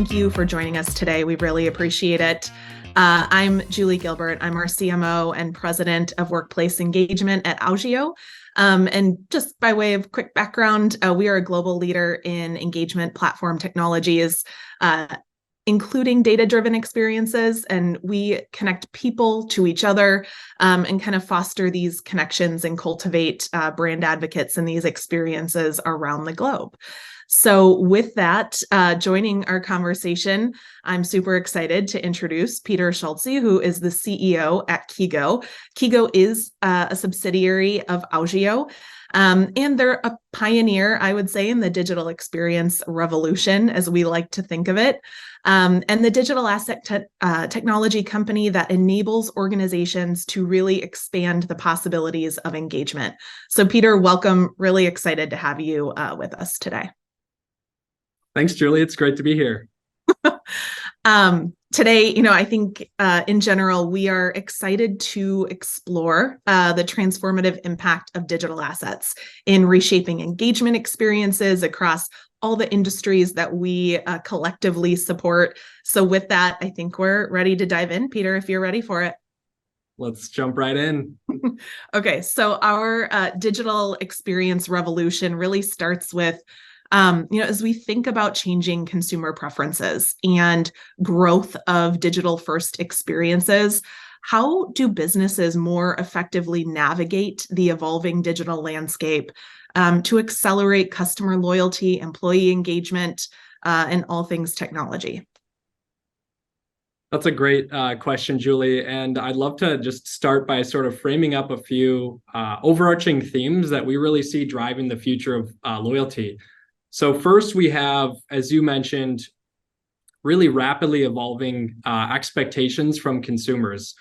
thank you for joining us today. We really appreciate it. I'm Julie Gilbert. I'm our CMO and President of Workplace Engagement at Augeo. And just by way of quick background, we are a global leader in engagement platform technologies, including data-driven experiences, and we connect people to each other and kind of foster these connections and cultivate brand advocates in these experiences around the globe. So with that, joining our conversation, I'm super excited to introduce Peter Schulze, who is the CEO at Kigo. Kigo is a subsidiary of Augeo, and they're a pioneer, I would say, in the digital experience revolution, as we like to think of it, and the digital asset technology company that enables organizations to really expand the possibilities of engagement. So Peter, welcome. Really excited to have you with us today. Thanks, Julie. It's great to be here. Today, I think in general, we are excited to explore the transformative impact of digital assets in reshaping engagement experiences across all the industries that we collectively support. So with that, I think we're ready to dive in. Peter, if you're ready for it. Let's jump right in. Okay, so our digital experience revolution really starts with as we think about changing consumer preferences and growth of digital first experiences, how do businesses more effectively navigate the evolving digital landscape to accelerate customer loyalty, employee engagement, and all things technology? That's a great question, Julie. And I'd love to just start by sort of framing up a few overarching themes that we really see driving the future of loyalty. So first, we have, as you mentioned, really rapidly evolving expectations from consumers.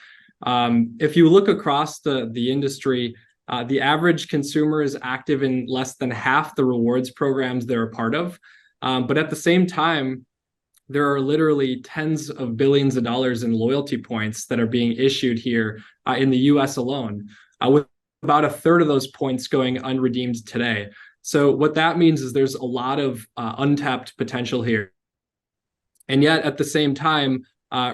If you look across the industry, the average consumer is active in less than half the rewards programs they're a part of. But at the same time, there are literally tens of billions of dollars in loyalty points that are being issued here in the US alone, with about a third of those points going unredeemed today. So what that means is there's a lot of untapped potential here. And yet at the same time,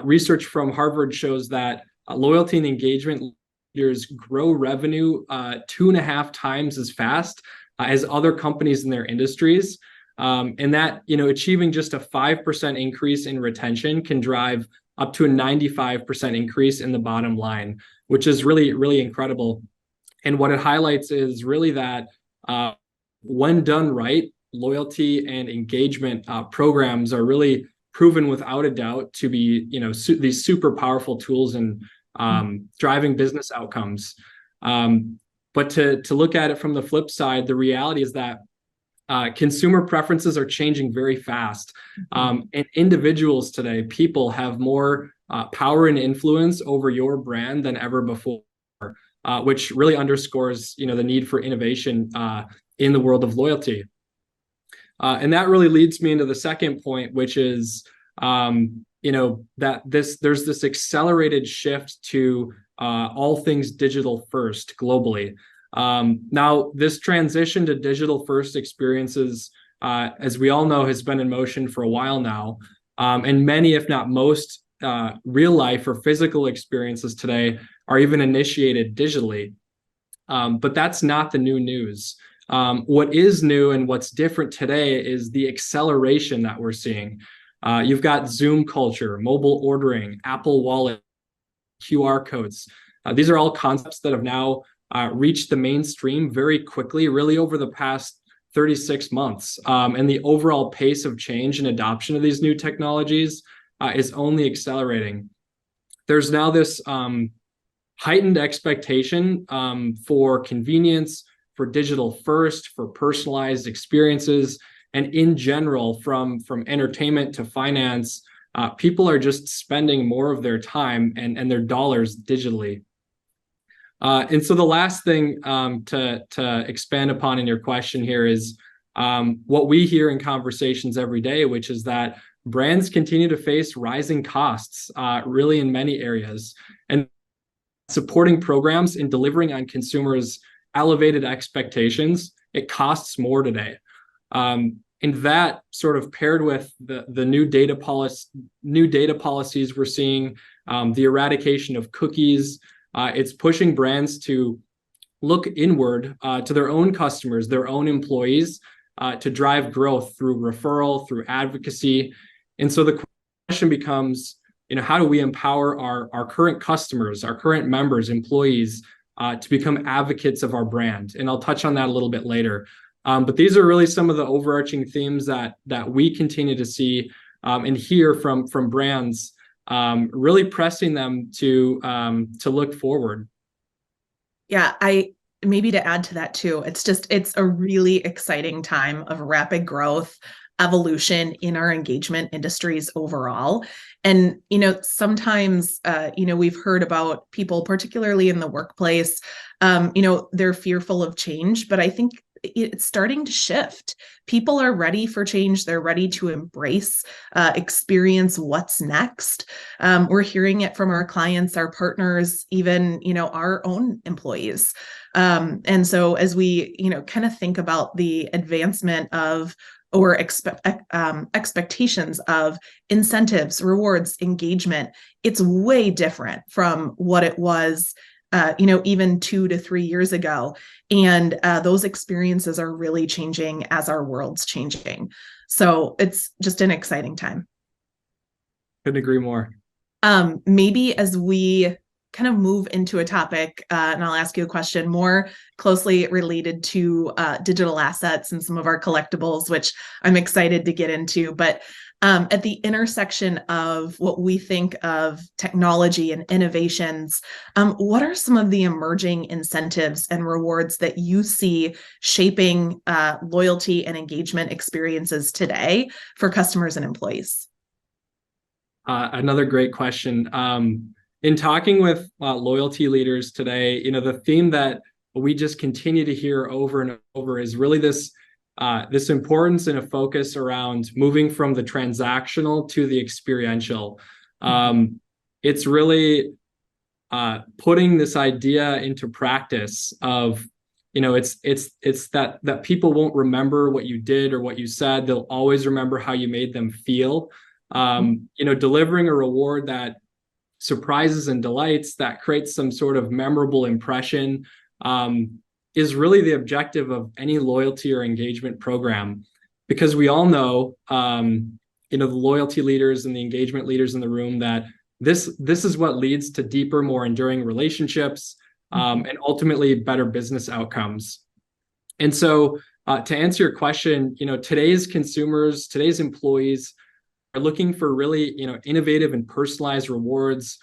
research from Harvard shows that loyalty and engagement leaders grow revenue 2.5 times as fast as other companies in their industries. And that, achieving just a 5% increase in retention can drive up to a 95% increase in the bottom line, which is really, really incredible. And what it highlights is really that when done right, loyalty and engagement programs are really proven without a doubt to be, these super powerful tools in driving business outcomes. But to look at it from the flip side, the reality is that consumer preferences are changing very fast. And individuals today, people have more power and influence over your brand than ever before, which really underscores, the need for innovation in the world of loyalty. And that really leads me into the second point, which is, that there's this accelerated shift to all things digital first globally. Now, this transition to digital first experiences, as we all know, has been in motion for a while now. And many, if not most, real life or physical experiences today are even initiated digitally. But that's not the new news. What is new and what's different today is the acceleration that we're seeing. You've got Zoom culture, mobile ordering, Apple Wallet, QR codes. These are all concepts that have now reached the mainstream very quickly, really over the past 36 months. And the overall pace of change and adoption of these new technologies is only accelerating. There's now this heightened expectation for convenience, for digital first, for personalized experiences, and in general, from entertainment to finance, people are just spending more of their time and their dollars digitally. And so the last thing to expand upon in your question here is what we hear in conversations every day, which is that brands continue to face rising costs, really in many areas, and supporting programs and delivering on consumers' elevated expectations, it costs more today. And And that sort of paired with the new data policies we're seeing, the eradication of cookies, it's pushing brands to look inward to their own customers, their own employees, to drive growth through referral, through advocacy. And so the question becomes, how do we empower our current customers, our current members, employees, to become advocates of our brand? And I'll touch on that a little bit later. But these are really some of the overarching themes that we continue to see and hear from brands, really pressing them to look forward. Yeah, maybe to add to that too, it's a really exciting time of rapid growth, evolution in our engagement industries overall. And, sometimes, we've heard about people, particularly in the workplace, they're fearful of change, but I think it's starting to shift. People are ready for change. They're ready to embrace, experience what's next. We're hearing it from our clients, our partners, even, our own employees. And so as we, kind of think about the advancement of or expectations of incentives, rewards, engagement, it's way different from what it was even 2 to 3 years ago. And those experiences are really changing as our world's changing. So it's just an exciting time. Couldn't agree more. Maybe as we kind of move into a topic, and I'll ask you a question more closely related to digital assets and some of our collectibles, which I'm excited to get into. But at the intersection of what we think of technology and innovations, what are some of the emerging incentives and rewards that you see shaping loyalty and engagement experiences today for customers and employees? Another great question. In talking with loyalty leaders today, the theme that we just continue to hear over and over is really this importance and a focus around moving from the transactional to the experiential. It's really putting this idea into practice of, it's that people won't remember what you did or what you said. They'll always remember how you made them feel. Delivering a reward that surprises and delights, that creates some sort of memorable impression, is really the objective of any loyalty or engagement program. Because we all know, the loyalty leaders and the engagement leaders in the room, that this is what leads to deeper, more enduring relationships, and ultimately better business outcomes. And so to answer your question, today's consumers, today's employees are looking for really, innovative and personalized rewards,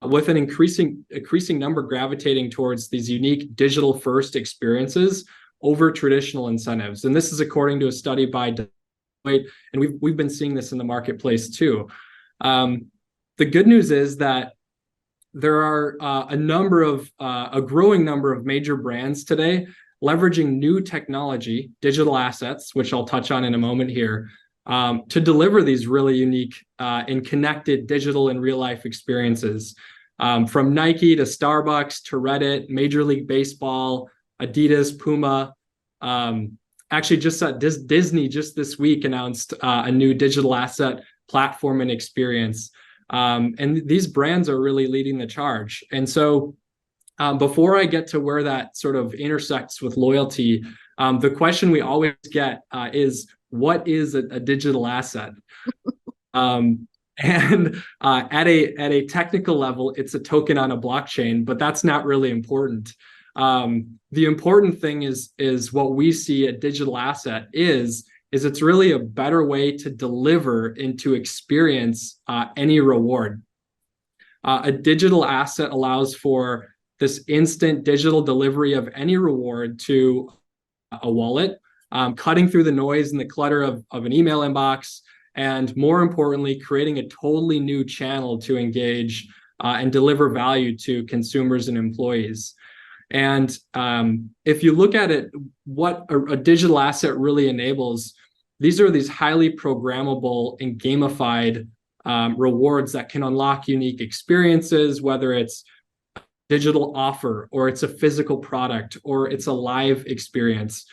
with an increasing number gravitating towards these unique digital first experiences over traditional incentives. And this is according to a study by Deloitte, and we've been seeing this in the marketplace too. The good news is that there are a growing number of major brands today leveraging new technology, digital assets, which I'll touch on in a moment here, to deliver these really unique and connected digital and real life experiences. From Nike to Starbucks to Reddit, Major League Baseball, Adidas, Puma. Actually, just Disney just this week announced a new digital asset platform and experience. And these brands are really leading the charge. And so before I get to where that sort of intersects with loyalty, the question we always get is, what is a digital asset? And at a technical level, it's a token on a blockchain, but that's not really important. The important thing is what we see a digital asset is it's really a better way to deliver and to experience any reward. A digital asset allows for this instant digital delivery of any reward to a wallet, cutting through the noise and the clutter of an email inbox, and more importantly, creating a totally new channel to engage and deliver value to consumers and employees. And if you look at it, what a digital asset really enables, these are these highly programmable and gamified rewards that can unlock unique experiences, whether it's a digital offer or it's a physical product or it's a live experience.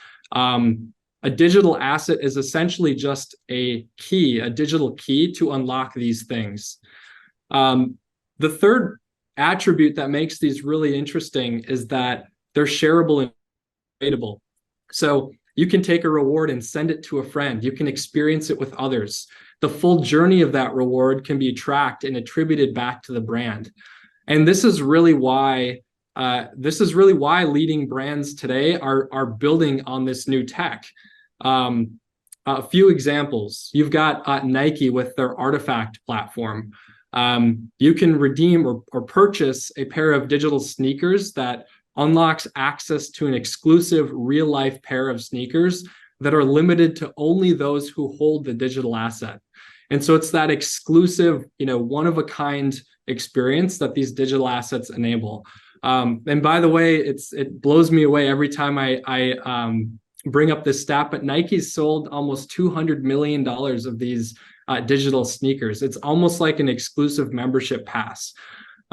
A digital asset is essentially just a key, a digital key to unlock these things. The third attribute that makes these really interesting is that they're shareable and tradable. So you can take a reward and send it to a friend. You can experience it with others. The full journey of that reward can be tracked and attributed back to the brand. And this is really why leading brands today are building on this new tech. A few examples. You've got Nike with their Artifact platform. You can redeem or purchase a pair of digital sneakers that unlocks access to an exclusive real-life pair of sneakers that are limited to only those who hold the digital asset. And so it's that exclusive, one-of-a-kind experience that these digital assets enable. And by the way, it blows me away every time I bring up this stat, but Nike's sold almost $200 million of these digital sneakers. It's almost like an exclusive membership pass.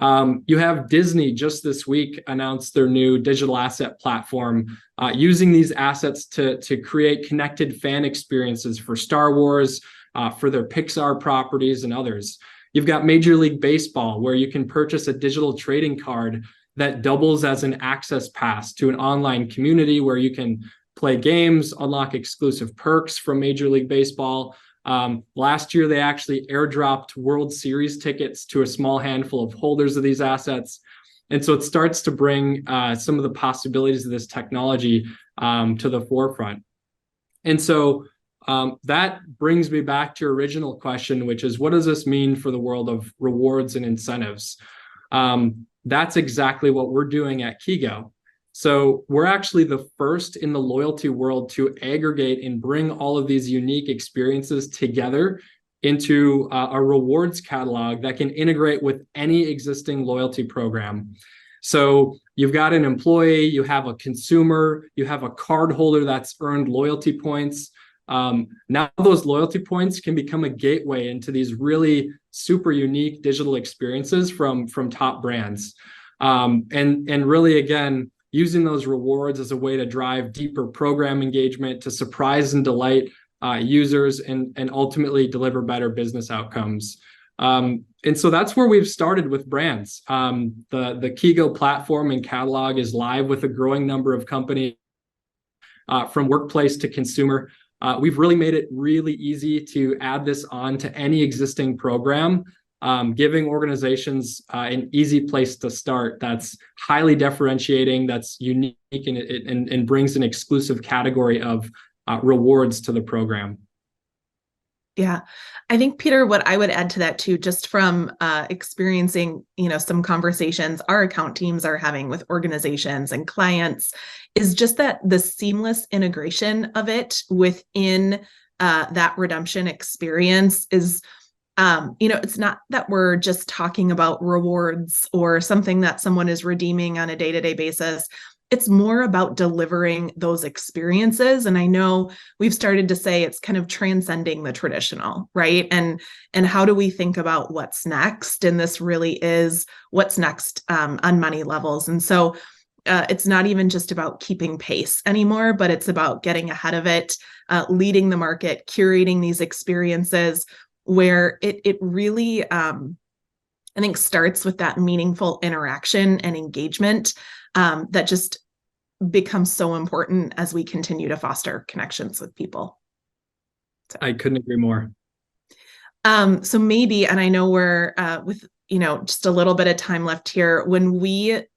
You have Disney just this week announced their new digital asset platform, using these assets to create connected fan experiences for Star Wars, for their Pixar properties and others. You've got Major League Baseball, where you can purchase a digital trading card that doubles as an access pass to an online community where you can play games, unlock exclusive perks from Major League Baseball. Last year, they actually airdropped World Series tickets to a small handful of holders of these assets. And so it starts to bring some of the possibilities of this technology to the forefront. And so that brings me back to your original question, which is, what does this mean for the world of rewards and incentives? That's exactly what we're doing at Kigo. So we're actually the first in the loyalty world to aggregate and bring all of these unique experiences together into a rewards catalog that can integrate with any existing loyalty program. So you've got an employee, you have a consumer, you have a card holder that's earned loyalty points. Now those loyalty points can become a gateway into these really super unique digital experiences from top brands. And really, again, using those rewards as a way to drive deeper program engagement, to surprise and delight users, and ultimately deliver better business outcomes. And so that's where we've started with brands. The Kigo platform and catalog is live with a growing number of companies, from workplace to consumer. We've really made it really easy to add this on to any existing program, giving organizations an easy place to start that's highly differentiating, that's unique, and brings an exclusive category of rewards to the program. Yeah, I think, Peter, what I would add to that too, just from experiencing, some conversations our account teams are having with organizations and clients, is just that the seamless integration of it within that redemption experience is, it's not that we're just talking about rewards or something that someone is redeeming on a day-to-day basis. It's more about delivering those experiences. And I know we've started to say it's kind of transcending the traditional, right? And how do we think about what's next? And this really is what's next on many levels. And so it's not even just about keeping pace anymore, but it's about getting ahead of it, leading the market, curating these experiences where it really, I think, starts with that meaningful interaction and engagement that just becomes so important as we continue to foster connections with people. So. I couldn't agree more. So maybe, and I know we're with, just a little bit of time left here,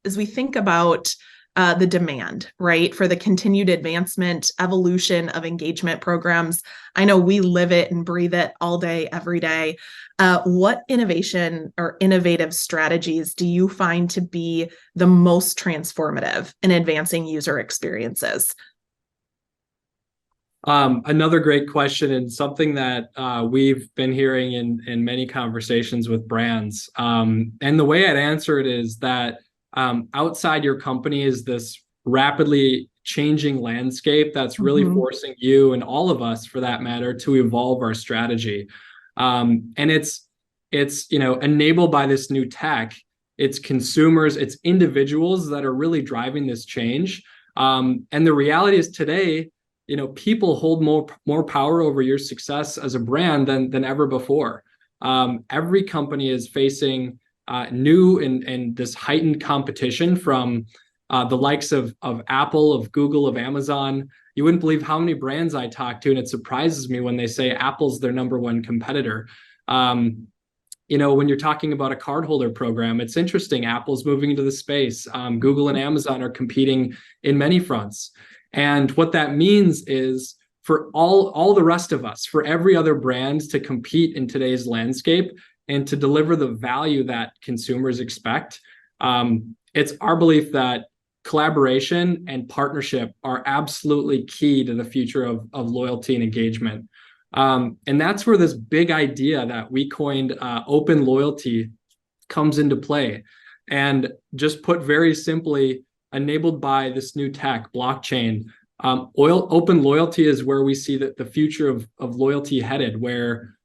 as we think about the demand, right, for the continued advancement, evolution of engagement programs. I know we live it and breathe it all day, every day. What innovation or innovative strategies do you find to be the most transformative in advancing user experiences? Another great question, and something that we've been hearing in many conversations with brands. And the way I'd answer it is that outside your company is this rapidly changing landscape that's really forcing you, and all of us for that matter, to evolve our strategy. And it's enabled by this new tech. It's consumers, it's individuals that are really driving this change. And the reality is today, people hold more power over your success as a brand than ever before. Every company is facing new and this heightened competition from the likes of Apple, of Google, of Amazon. You wouldn't believe how many brands I talk to, and it surprises me when they say Apple's their number one competitor. When you're talking about a cardholder program, it's interesting. Apple's moving into the space. Google and Amazon are competing in many fronts. And what that means is for all the rest of us, for every other brand to compete in today's landscape and to deliver the value that consumers expect, it's our belief that collaboration and partnership are absolutely key to the future of loyalty and engagement. And that's where this big idea that we coined open loyalty comes into play. And just put very simply, enabled by this new tech, blockchain, open loyalty is where we see that the future of loyalty headed, where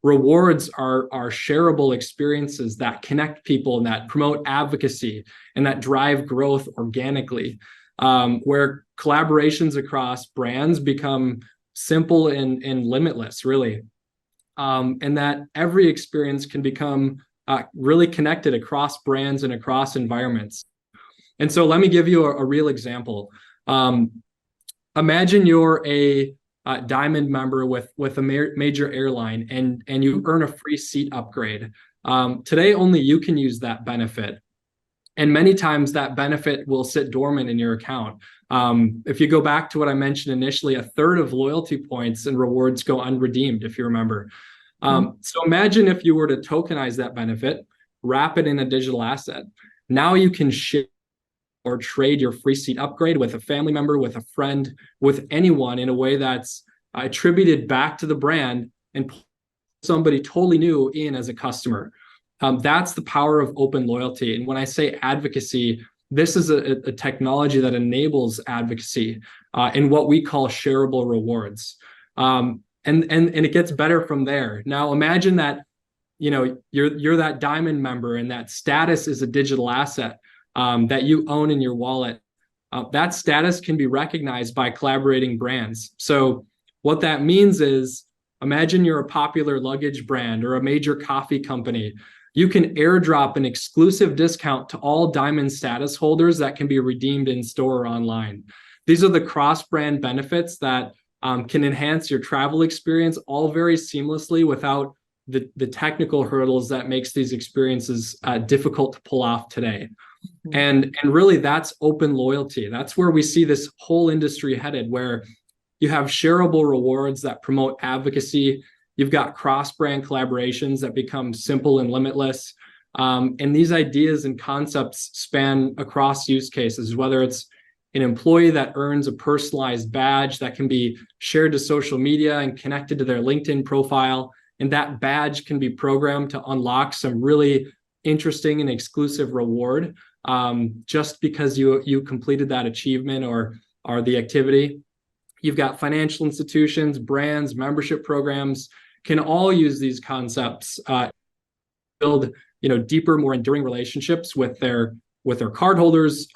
rewards are shareable experiences that connect people and that promote advocacy and that drive growth organically, where collaborations across brands become simple and limitless, really, and that every experience can become really connected across brands and across environments. And so let me give you a real example. Imagine you're a Diamond member with a major airline, and you earn a free seat upgrade. Today, only you can use that benefit. And many times that benefit will sit dormant in your account. If you go back to what I mentioned initially, a third of loyalty points and rewards go unredeemed, if you remember. So imagine if you were to tokenize that benefit, wrap it in a digital asset. Now you can share or trade your free seat upgrade with a family member, with a friend, with anyone in a way that's attributed back to the brand and somebody totally new in as a customer. That's the power of open loyalty. And when I say advocacy, this is a technology that enables advocacy in what we call shareable rewards. And it gets better from there. Now imagine that you're that Diamond member and that status is a digital asset that you own in your wallet. That status can be recognized by collaborating brands. So what that means is, imagine you're a popular luggage brand or a major coffee company. You can airdrop an exclusive discount to all Diamond status holders that can be redeemed in store or online. These are the cross-brand benefits that can enhance your travel experience, all very seamlessly without the technical hurdles that makes these experiences difficult to pull off today. And really, that's open loyalty. That's where we see this whole industry headed, where you have shareable rewards that promote advocacy. You've got cross-brand collaborations that become simple and limitless. And these ideas and concepts span across use cases, whether it's an employee that earns a personalized badge that can be shared to social media and connected to their LinkedIn profile. And that badge can be programmed to unlock some really interesting and exclusive reward just because you completed that achievement or the activity. You've got financial institutions, brands, membership programs can all use these concepts, build deeper, more enduring relationships with their cardholders,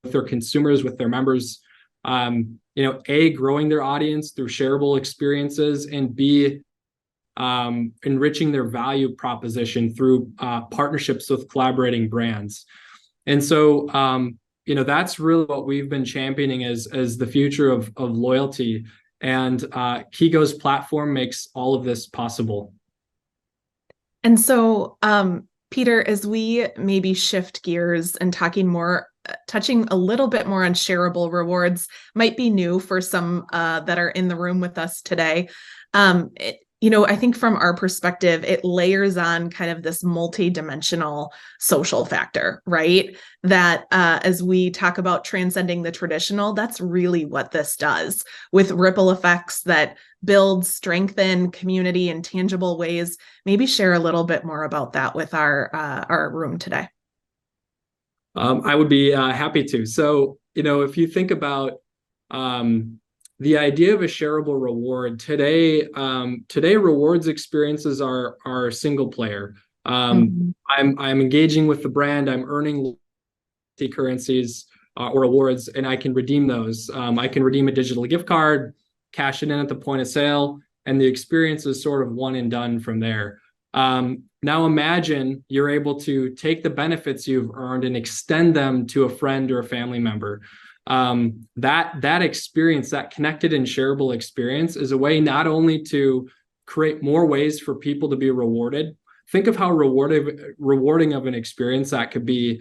with their consumers, with their members. Growing their audience through shareable experiences, and B, enriching their value proposition through partnerships with collaborating brands. And so, that's really what we've been championing as the future of loyalty. And Kigo's platform makes all of this possible. And so, Peter, as we maybe shift gears and touching a little bit more on shareable rewards, might be new for some that are in the room with us today. I think from our perspective, it layers on kind of this multi-dimensional social factor, right? That as we talk about transcending the traditional, that's really what this does, with ripple effects that build, strengthen community in tangible ways. Maybe share a little bit more about that with our room today. I would be happy to. So, if you think about the idea of a shareable reward today rewards experiences are single player. I'm engaging with the brand, I'm earning currencies, or rewards, and I can redeem those. I can redeem a digital gift card, cash it in at the point of sale, and the experience is sort of one and done from there. Now imagine you're able to take the benefits you've earned and extend them to a friend or a family member. That experience, that connected and shareable experience, is a way not only to create more ways for people to be rewarded. Think of how rewarding of an experience that could be,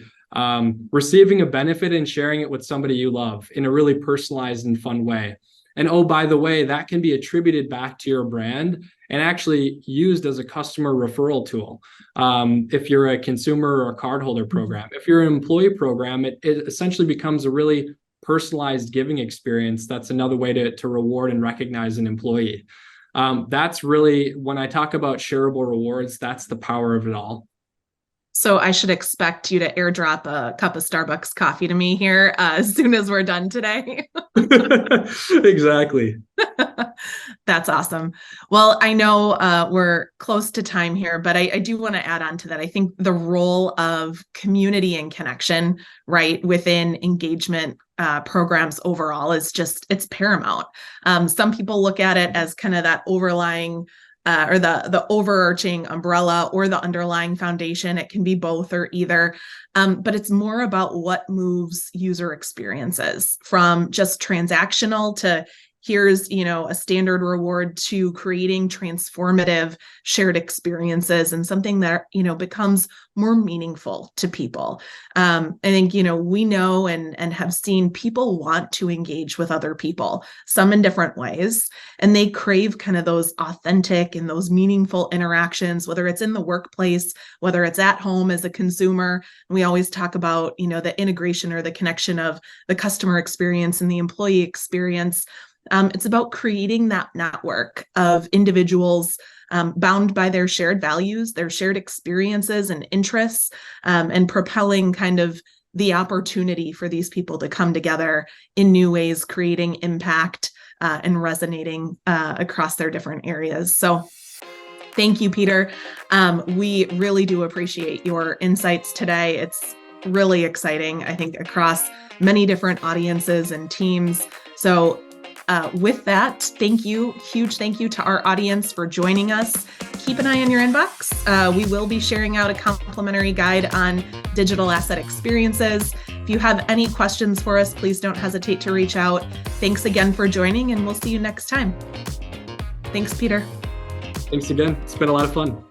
receiving a benefit and sharing it with somebody you love in a really personalized and fun way. And oh, by the way, that can be attributed back to your brand and actually used as a customer referral tool. If you're a consumer or a cardholder program, if you're an employee program, it essentially becomes a really personalized giving experience. That's another way to reward and recognize an employee. That's really, when I talk about shareable rewards, that's the power of it all. So I should expect you to airdrop a cup of Starbucks coffee to me here as soon as we're done today. Exactly. That's awesome. Well, I know we're close to time here, but I do want to add on to that. I think the role of community and connection, right, within engagement programs overall is just, it's paramount. Some people look at it as kind of that overlying or the overarching umbrella or the underlying foundation. It can be both or either, but it's more about what moves user experiences from just transactional to here's, a standard reward to creating transformative shared experiences and something that, becomes more meaningful to people. I think, we know and have seen people want to engage with other people, some in different ways, and they crave kind of those authentic and those meaningful interactions, whether it's in the workplace, whether it's at home as a consumer. And we always talk about, the integration or the connection of the customer experience and the employee experience. It's about creating that network of individuals bound by their shared values, their shared experiences and interests, and propelling kind of the opportunity for these people to come together in new ways, creating impact and resonating across their different areas. So thank you, Peter. We really do appreciate your insights today. It's really exciting, I think, across many different audiences and teams. So with that, thank you. Huge thank you to our audience for joining us. Keep an eye on your inbox. We will be sharing out a complimentary guide on digital asset experiences. If you have any questions for us, please don't hesitate to reach out. Thanks again for joining, and we'll see you next time. Thanks, Peter. Thanks again. It's been a lot of fun.